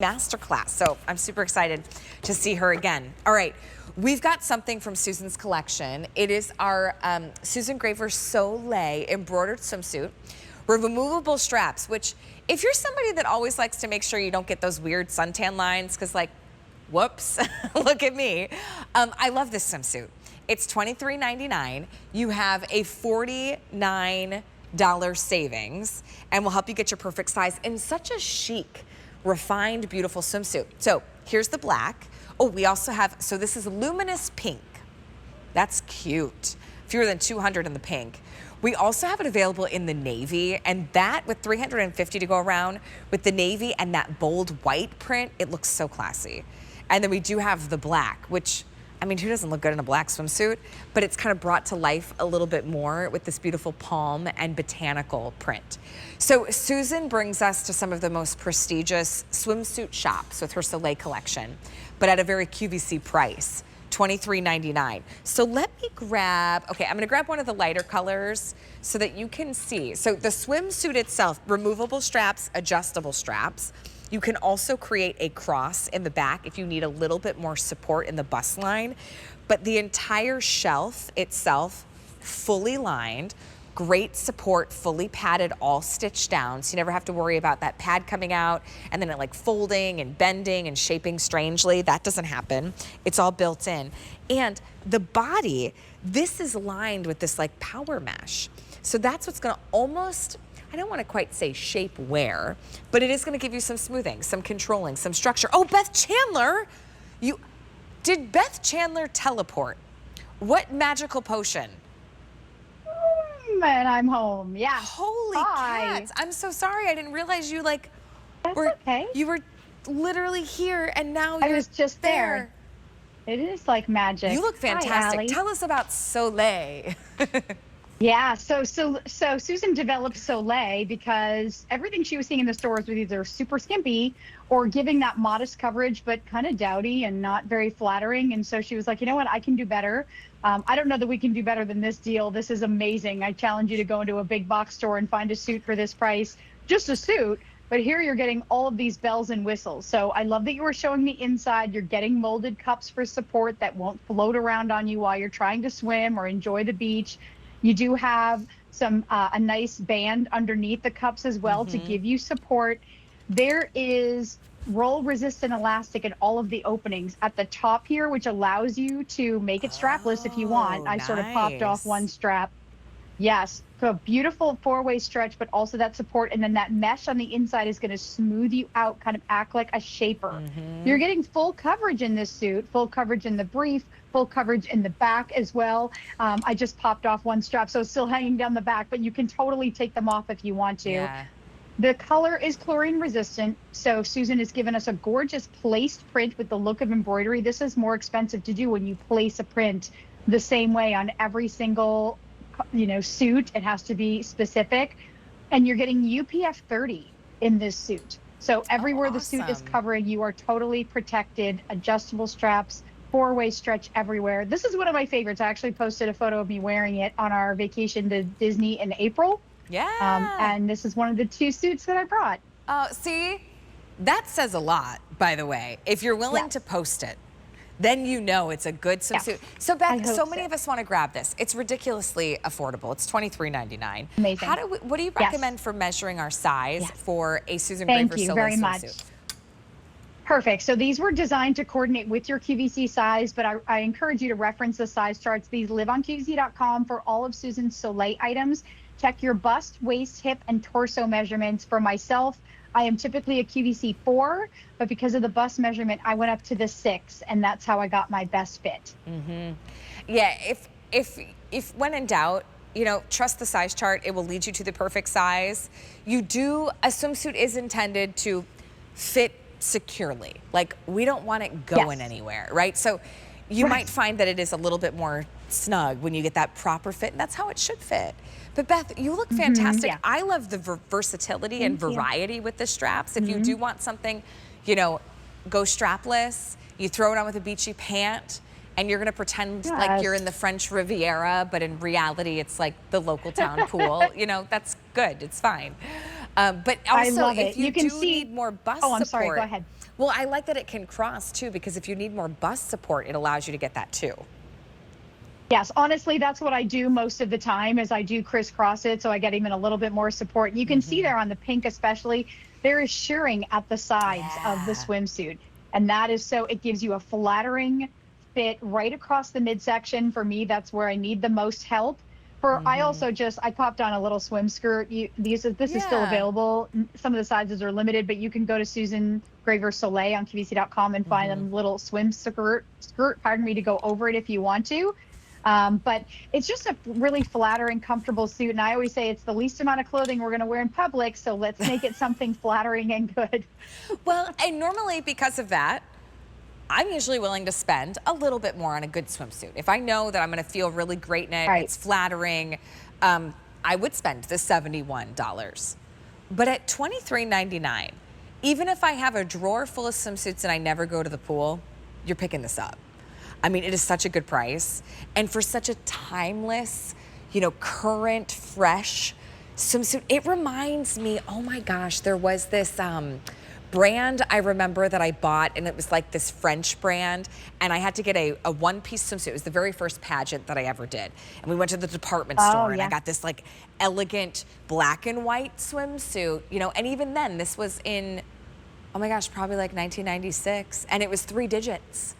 masterclass. So I'm super excited to see her again. All right, we've got something from Susan's collection. It is our Susan Graver Soleil Embroidered Swimsuit. Removable straps, which if you're somebody that always likes to make sure you don't get those weird suntan lines, because like, whoops, look at me. I love this swimsuit. It's $23.99. You have a $49 savings and will help you get your perfect size in such a chic, refined, beautiful swimsuit. So here's the black. Oh, we also have, so this is luminous pink. That's cute. Fewer than 200 in the pink. We also have it available in the navy, and that with 350 to go around with the navy and that bold white print, it looks so classy. And then we do have the black, which, I mean, who doesn't look good in a black swimsuit? But it's kind of brought to life a little bit more with this beautiful palm and botanical print. So Susan brings us to some of the most prestigious swimsuit shops with her Soleil collection, but at a very QVC price. $23.99. So let me grab, okay, I'm gonna grab one of the lighter colors so that you can see. So the swimsuit itself, removable straps, adjustable straps. You can also create a cross in the back if you need a little bit more support in the bust line. But the entire shelf itself, fully lined, great support, fully padded, all stitched down, so you never have to worry about that pad coming out and then it like folding and bending and shaping strangely. That doesn't happen. It's all built in. And the body, this is lined with this like power mesh. So that's what's gonna almost, I don't wanna quite say shape wear, but it is gonna give you some smoothing, some controlling, some structure. Oh, Beth Chandler, did Beth Chandler teleport? What magical potion? And I'm home. Yeah. Holy cats. I'm so sorry. I didn't realize you like okay. You were literally here and now you're I was just there. It is like magic. You look fantastic. Tell us about Soleil. Yeah, so Susan developed Soleil because everything she was seeing in the stores was either super skimpy or giving that modest coverage, but kind of dowdy and not very flattering. And so she was like, you know what, I can do better. I don't know that we can do better than this deal. This is amazing. I challenge you to go into a big box store and find a suit for this price, just a suit. But here you're getting all of these bells and whistles. So I love that you were showing me inside. You're getting molded cups for support that won't float around on you while you're trying to swim or enjoy the beach. You do have some a nice band underneath the cups as well to give you support. There is roll resistant elastic in all of the openings at the top here, which allows you to make it strapless if you want. I sort of popped off one strap. Yes, so beautiful four-way stretch, but also that support, and then that mesh on the inside is going to smooth you out, kind of act like a shaper. You're getting full coverage in this suit, full coverage in the brief, full coverage in the back as well. I just popped off one strap, so it's still hanging down the back, but you can totally take them off if you want to. Yeah. The color is chlorine resistant, so Susan has given us a gorgeous placed print with the look of embroidery. This is more expensive to do when you place a print the same way on every single suit. It has to be specific, and you're getting UPF 30 in this suit. So everywhere the suit is covering, you are totally protected. Adjustable straps, four-way stretch everywhere. This is one of my favorites. I actually posted a photo of me wearing it on our vacation to Disney in April. Yeah. And this is one of the two suits that I brought. See, that says a lot, by the way. If you're willing to post it, then you know it's a good swimsuit. Yeah. So Beth, so many of us want to grab this. It's ridiculously affordable. It's $23.99. Amazing. What do you recommend for measuring our size for a Susan Graver Soleil swimsuit? Thank you very much. Perfect. So these were designed to coordinate with your QVC size, but I encourage you to reference the size charts. These live on QVC.com for all of Susan's Soleil items. Check your bust, waist, hip, and torso measurements. For myself, I am typically a QVC 4, but because of the bust measurement, I went up to the 6, and that's how I got my best fit. Yeah, if when in doubt, trust the size chart. It will lead you to the perfect size. A swimsuit is intended to fit securely. Like, we don't want it going anywhere, right? So you might find that it is a little bit more snug when you get that proper fit, and that's how it should fit. But Beth, you look fantastic. I love the versatility and variety with the straps. If you do want something, go strapless, you throw it on with a beachy pant, and you're gonna pretend like you're in the French Riviera, but in reality, it's like the local town pool. That's good, it's fine. But also, if you do need more bust support, go ahead. Well, I like that it can cross too, because if you need more bust support, it allows you to get that too. Yes, honestly, that's what I do most of the time is I do crisscross it so I get even a little bit more support. You can see there on the pink especially, there is shirring at the sides of the swimsuit. And that is so, it gives you a flattering fit right across the midsection. For me, that's where I need the most help. I also I popped on a little swim skirt. This is still available. Some of the sizes are limited, but you can go to Susan Graver Soleil on QVC.com and find a little swim skirt, to go over it if you want to. But it's just a really flattering, comfortable suit. And I always say it's the least amount of clothing we're going to wear in public. So let's make it something flattering and good. Well, and normally because of that, I'm usually willing to spend a little bit more on a good swimsuit. If I know that I'm going to feel really great in it, it's flattering, I would spend the $71. But at $23.99, even if I have a drawer full of swimsuits and I never go to the pool, you're picking this up. I mean, it is such a good price. And for such a timeless, current, fresh swimsuit, it reminds me, oh my gosh, there was this brand I remember that I bought, and it was like this French brand, and I had to get a one-piece swimsuit. It was the very first pageant that I ever did. And we went to the department store, and I got this like elegant black and white swimsuit, and even then, this was in, oh my gosh, probably like 1996, and it was 3 digits.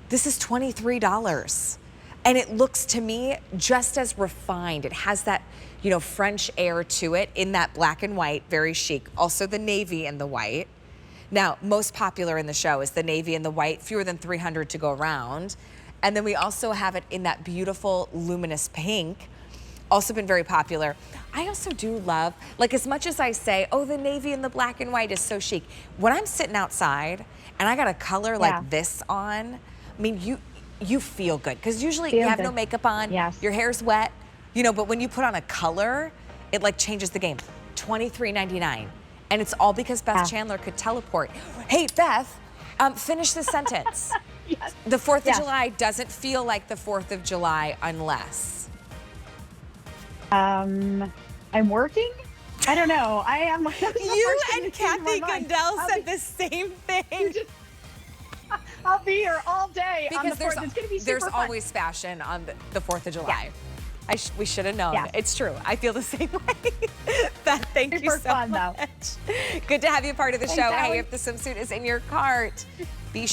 This is $23. And it looks to me just as refined. It has that, French air to it in that black and white, very chic. Also the navy and the white. Now, most popular in the show is the navy and the white, fewer than 300 to go around. And then we also have it in that beautiful luminous pink, also been very popular. I also do love, like as much as I say, oh, the navy and the black and white is so chic, when I'm sitting outside and I got a color like this on, I mean, you feel good, because usually you have no makeup on, your hair's wet, but when you put on a color, it like changes the game. $23.99. And it's all because Beth Chandler could teleport. Hey, Beth, finish this sentence. The 4th of July doesn't feel like the 4th of July unless. I'm working? I don't know. I am. You and Kathy Gundel said the same thing. I'll be here all day because on the 4th. It's going to be super there's fun. always fashion on the 4th of July. We should have known. It's true. I feel the same way. Beth, thank you so much. Good to have you part of the show. Hey, if the swimsuit is in your cart, be sure